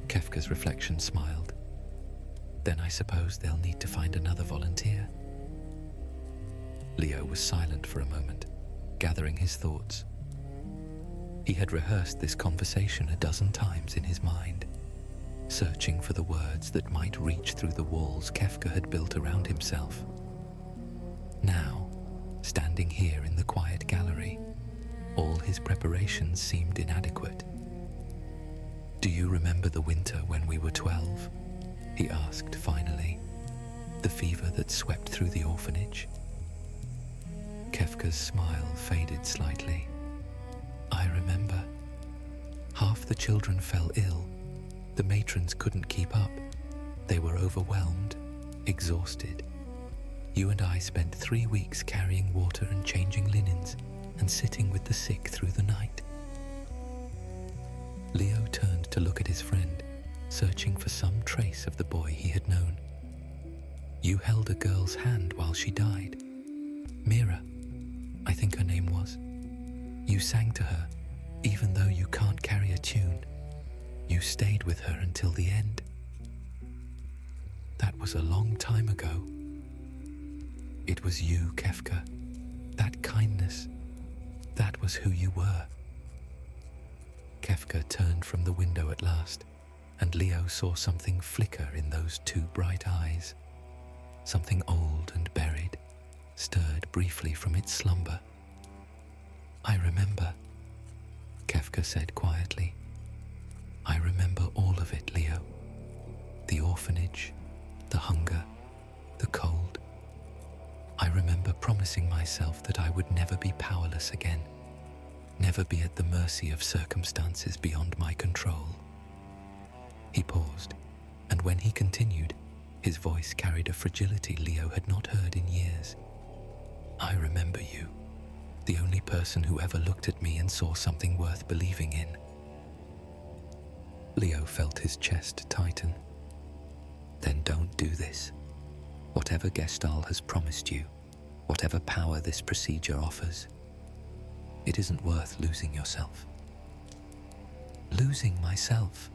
Kefka's reflection smiled. Then I suppose they'll need to find another volunteer. Leo was silent for a moment, gathering his thoughts. He had rehearsed this conversation a dozen times in his mind, searching for the words that might reach through the walls Kefka had built around himself. Now, standing here in the quiet gallery, all his preparations seemed inadequate. "Do you remember the winter when we were 12? He asked finally. "The fever that swept through the orphanage?" Kefka's smile faded slightly. "I remember. Half the children fell ill. The matrons couldn't keep up. They were overwhelmed, exhausted. You and I spent 3 weeks carrying water and changing linens and sitting with the sick through the night." Leo turned to look at his friend, searching for some trace of the boy he had known. "You held a girl's hand while she died. Mira, I think her name was. You sang to her, even though you can't carry a tune. You stayed with her until the end." "That was a long time ago." "It was you, Kefka. That kindness. That was who you were." Kefka turned from the window at last, and Leo saw something flicker in those two bright eyes. Something old and buried, stirred briefly from its slumber. "I remember," Kefka said quietly. "I remember all of it, Leo. The orphanage, the hunger, the cold. I remember promising myself that I would never be powerless again, never be at the mercy of circumstances beyond my control." He paused, and when he continued, his voice carried a fragility Leo had not heard in years. "I remember you, the only person who ever looked at me and saw something worth believing in." Leo felt his chest tighten. "Then don't do this. Whatever Gestahl has promised you, whatever power this procedure offers, it isn't worth losing yourself." "Losing myself?"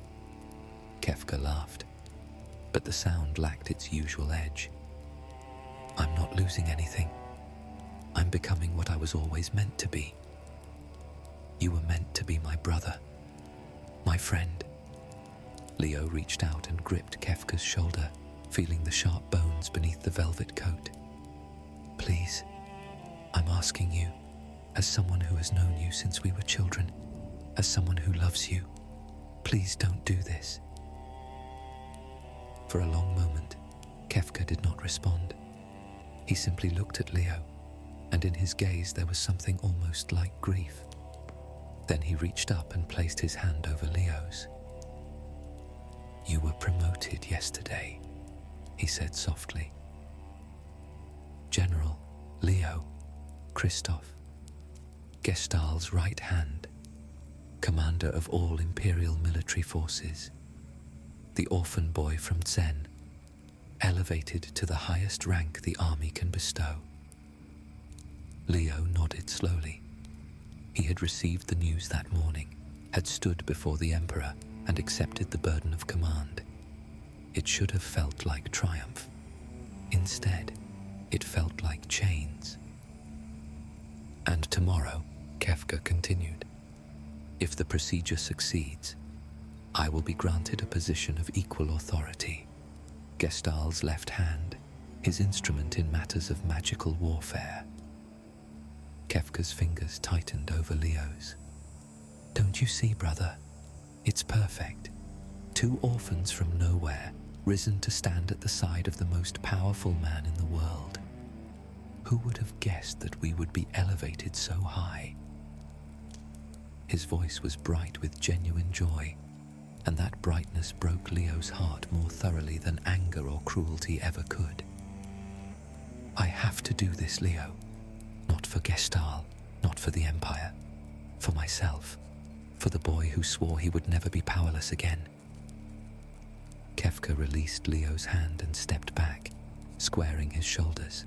Kefka laughed, but the sound lacked its usual edge. "I'm not losing anything. I'm becoming what I was always meant to be. You were meant to be my brother, my friend." Leo reached out and gripped Kefka's shoulder, feeling the sharp bones beneath the velvet coat. "Please, I'm asking you, as someone who has known you since we were children, as someone who loves you, please don't do this." For a long moment, Kefka did not respond. He simply looked at Leo, and in his gaze there was something almost like grief. Then he reached up and placed his hand over Leo's. "You were promoted yesterday," he said softly. "General Leo Cristophe, Gestahl's right hand, commander of all Imperial military forces, the orphan boy from Zen, elevated to the highest rank the army can bestow." Leo nodded slowly. He had received the news that morning, had stood before the Emperor and accepted the burden of command. It should have felt like triumph. Instead, it felt like chains. "And tomorrow," Kefka continued, "if the procedure succeeds, I will be granted a position of equal authority, Gestahl's left hand, his instrument in matters of magical warfare. Kefka's fingers tightened over Leo's. "Don't you see, brother? It's perfect. 2 orphans from nowhere, risen to stand at the side of the most powerful man in the world. Who would have guessed that we would be elevated so high?" His voice was bright with genuine joy, and that brightness broke Leo's heart more thoroughly than anger or cruelty ever could. "I have to do this, Leo. Not for Gestahl, not for the Empire. For myself, for the boy who swore he would never be powerless again." Kefka released Leo's hand and stepped back, squaring his shoulders.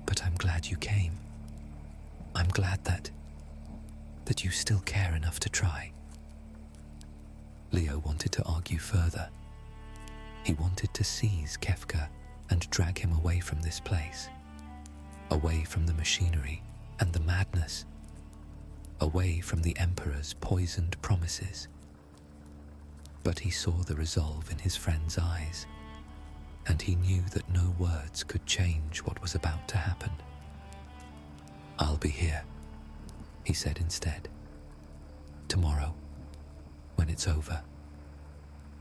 "But I'm glad you came. I'm glad that you still care enough to try." Leo wanted to argue further. He wanted to seize Kefka and drag him away from this place, away from the machinery and the madness, away from the Emperor's poisoned promises. But he saw the resolve in his friend's eyes, and he knew that no words could change what was about to happen. "I'll be here," he said instead. "Tomorrow, when it's over.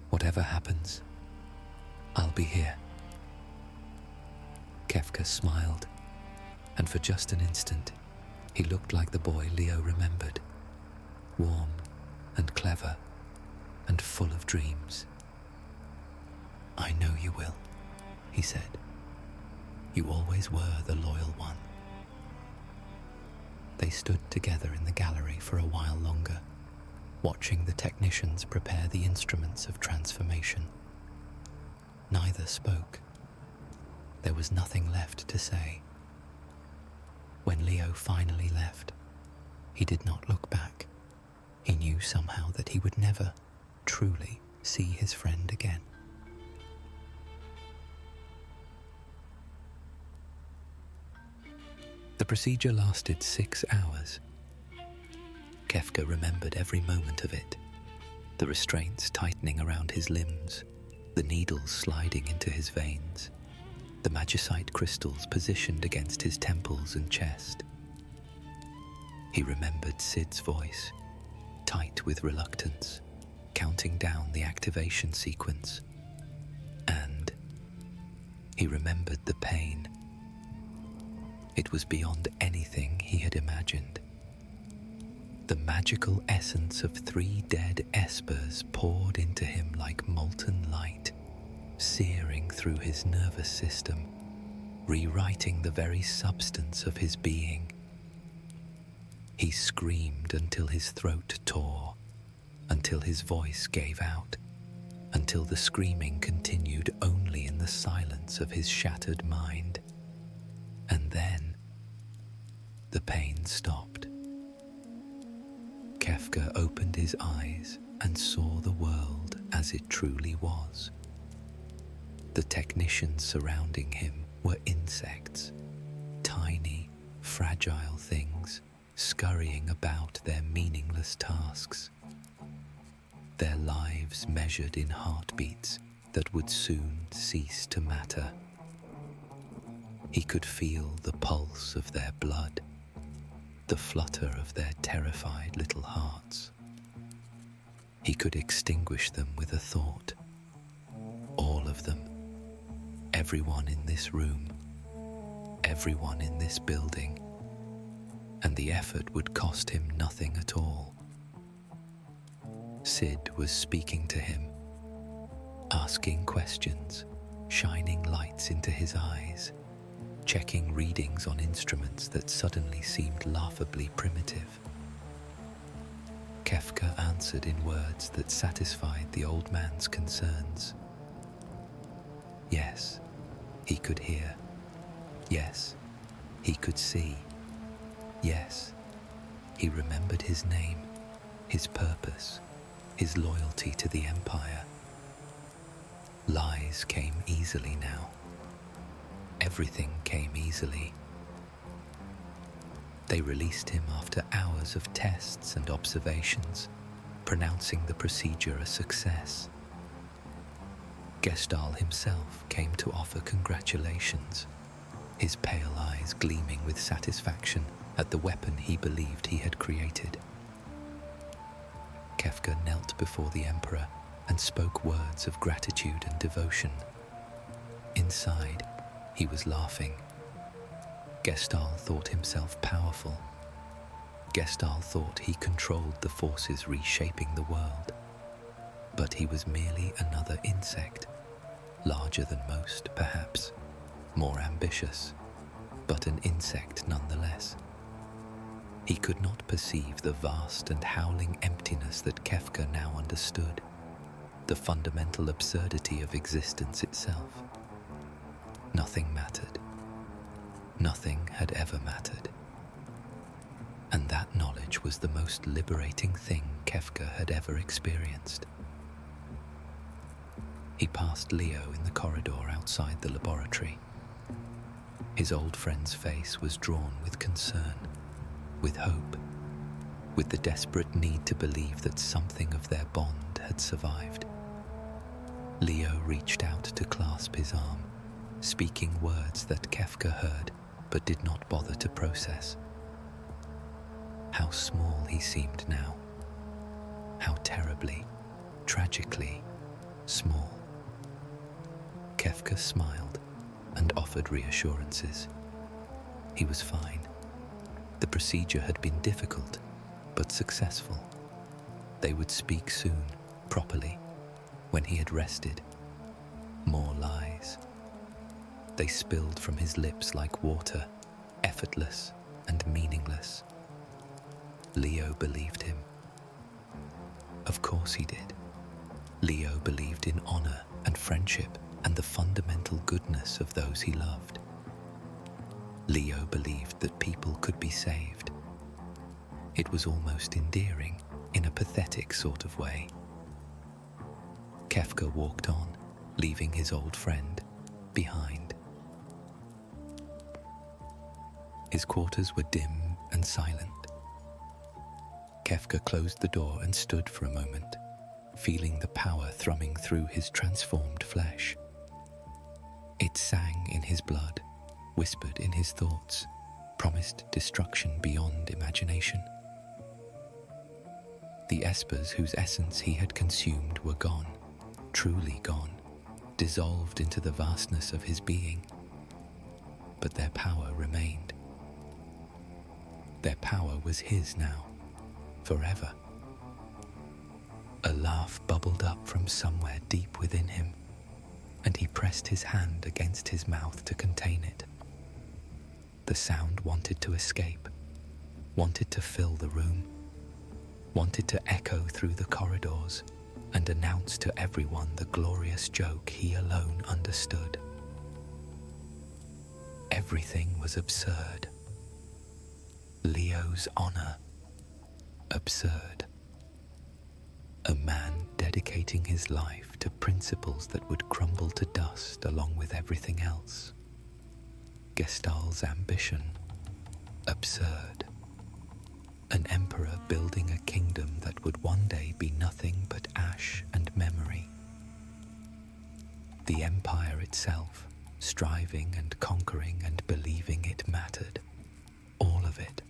Whatever happens, I'll be here." Kefka smiled, and for just an instant, he looked like the boy Leo remembered, warm and clever and full of dreams. "I know you will," he said. "You always were the loyal one." They stood together in the gallery for a while longer, watching the technicians prepare the instruments of transformation. Neither spoke. There was nothing left to say. When Leo finally left, he did not look back. He knew somehow that he would never truly see his friend again. The procedure lasted 6 hours. Kefka remembered every moment of it, the restraints tightening around his limbs, the needles sliding into his veins, the magicite crystals positioned against his temples and chest. He remembered Sid's voice, tight with reluctance, counting down the activation sequence. And he remembered the pain. It was beyond anything he had imagined. The magical essence of 3 dead Espers poured into him like molten light, searing through his nervous system, rewriting the very substance of his being. He screamed until his throat tore, until his voice gave out, until the screaming continued only in the silence of his shattered mind. And then the pain stopped. Kefka opened his eyes and saw the world as it truly was. The technicians surrounding him were insects, tiny, fragile things scurrying about their meaningless tasks. Their lives measured in heartbeats that would soon cease to matter. He could feel the pulse of their blood, the flutter of their terrified little hearts. He could extinguish them with a thought. All of them. Everyone in this room. Everyone in this building. And the effort would cost him nothing at all. Sid was speaking to him, asking questions, shining lights into his eyes, checking readings on instruments that suddenly seemed laughably primitive. Kefka answered in words that satisfied the old man's concerns. Yes, he could hear. Yes, he could see. Yes, he remembered his name, his purpose, his loyalty to the Empire. Lies came easily now. Everything came easily. They released him after hours of tests and observations, pronouncing the procedure a success. Gestahl himself came to offer congratulations, his pale eyes gleaming with satisfaction at the weapon he believed he had created. Kefka knelt before the Emperor and spoke words of gratitude and devotion. Inside, he was laughing. Gestahl thought himself powerful. Gestahl thought he controlled the forces reshaping the world. But he was merely another insect, larger than most, perhaps, more ambitious, but an insect nonetheless. He could not perceive the vast and howling emptiness that Kefka now understood, the fundamental absurdity of existence itself. Nothing mattered. Nothing had ever mattered. And that knowledge was the most liberating thing Kefka had ever experienced. He passed Leo in the corridor outside the laboratory. His old friend's face was drawn with concern, with hope, with the desperate need to believe that something of their bond had survived. Leo reached out to clasp his arm, speaking words that Kefka heard but did not bother to process. How small he seemed now. How terribly, tragically small. Kefka smiled and offered reassurances. He was fine. The procedure had been difficult, but successful. They would speak soon, properly, when he had rested. More lies. They spilled from his lips like water, effortless and meaningless. Leo believed him. Of course he did. Leo believed in honor and friendship and the fundamental goodness of those he loved. Leo believed that people could be saved. It was almost endearing, in a pathetic sort of way. Kefka walked on, leaving his old friend behind. His quarters were dim and silent. Kefka closed the door and stood for a moment, feeling the power thrumming through his transformed flesh. It sang in his blood, whispered in his thoughts, promised destruction beyond imagination. The espers whose essence he had consumed were gone, truly gone, dissolved into the vastness of his being. But their power remained. Their power was his now, forever. A laugh bubbled up from somewhere deep within him, and he pressed his hand against his mouth to contain it. The sound wanted to escape, wanted to fill the room, wanted to echo through the corridors and announce to everyone the glorious joke he alone understood. Everything was absurd. Leo's honor, absurd. A man dedicating his life to principles that would crumble to dust along with everything else. Gestahl's ambition, absurd. An emperor building a kingdom that would one day be nothing but ash and memory. The empire itself, striving and conquering and believing it mattered. All of it.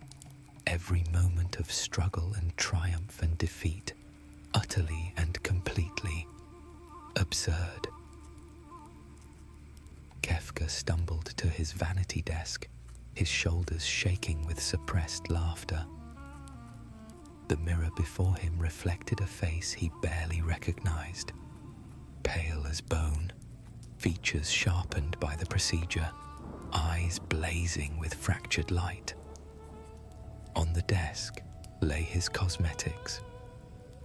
Every moment of struggle and triumph and defeat, utterly and completely absurd. Kefka stumbled to his vanity desk, his shoulders shaking with suppressed laughter. The mirror before him reflected a face he barely recognized, pale as bone, features sharpened by the procedure, eyes blazing with fractured light. On the desk lay his cosmetics,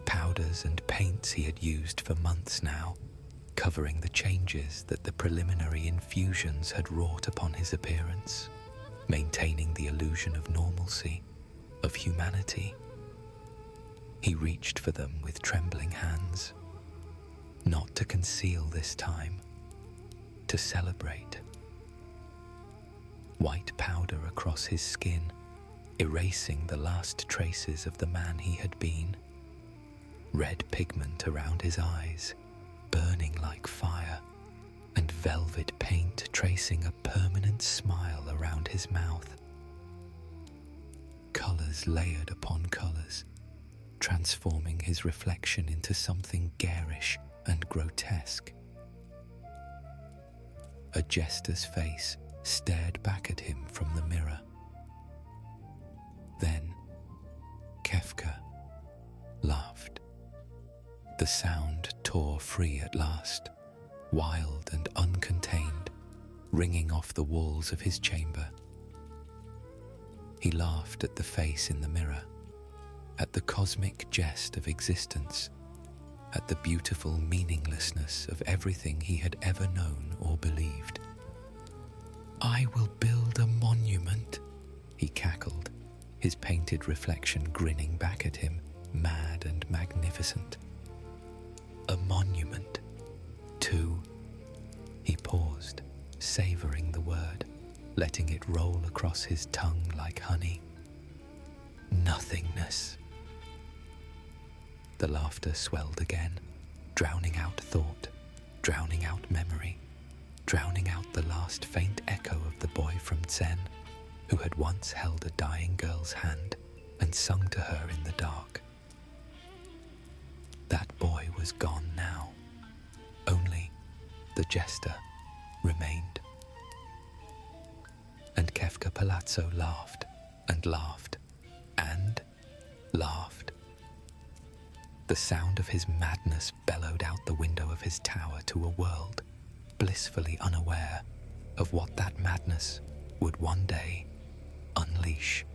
powders and paints he had used for months now, covering the changes that the preliminary infusions had wrought upon his appearance, maintaining the illusion of normalcy, of humanity. He reached for them with trembling hands, not to conceal this time, to celebrate. White powder across his skin, erasing the last traces of the man he had been. Red pigment around his eyes, burning like fire, and velvet paint tracing a permanent smile around his mouth. Colours layered upon colours, transforming his reflection into something garish and grotesque. A jester's face stared back at him from the mirror. Then Kefka laughed. The sound tore free at last, wild and uncontained, ringing off the walls of his chamber. He laughed at the face in the mirror, at the cosmic jest of existence, at the beautiful meaninglessness of everything he had ever known or believed. "I will build a monument," he cackled, his painted reflection grinning back at him, mad and magnificent. "A monument to..." He paused, savouring the word, letting it roll across his tongue like honey. "Nothingness." The laughter swelled again, drowning out thought, drowning out memory, drowning out the last faint echo of the boy from Zen, who had once held a dying girl's hand and sung to her in the dark. That boy was gone now. Only the jester remained. And Kefka Palazzo laughed and laughed and laughed. The sound of his madness bellowed out the window of his tower to a world blissfully unaware of what that madness would one day unleash.